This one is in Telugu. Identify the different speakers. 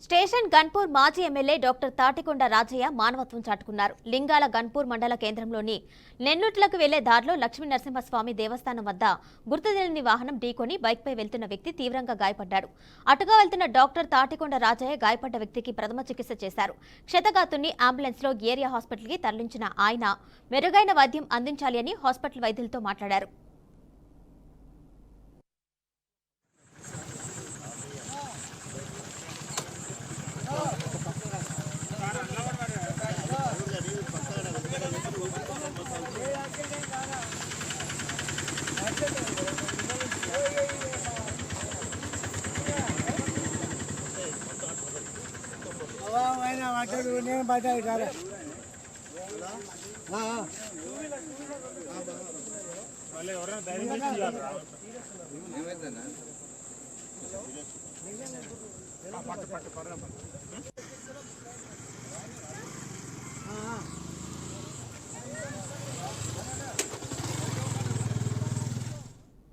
Speaker 1: స్టేషన్ గన్పూర్ మాజీ ఎమ్మెల్యే డాక్టర్ తాటికొండ రాజయ్య మానవత్వం చాటుకున్నారు. లింగాల గన్పూర్ మండల కేంద్రంలోని నెన్నుట్లకు వెళ్లే దారిలో లక్ష్మీ నరసింహస్వామి దేవస్థానం వద్ద గుర్తుతెలియని వాహనం ఢీకొని బైక్పై వెళ్తున్న వ్యక్తి తీవ్రంగా గాయపడ్డాడు. అటుగా వెళ్తున్న డాక్టర్ తాటికొండ రాజయ్య గాయపడ్డ వ్యక్తికి ప్రథమ చికిత్స చేశారు. క్షతగాతుని అంబులెన్స్లో ఏరియా హాస్పిటల్కి తరలించిన ఆయన మెరుగైన వైద్యం అందించాలి అని హాస్పిటల్ వైద్యులతో మాట్లాడారు.
Speaker 2: నేను బయట ఎవరైనా ధైర్యం చేసి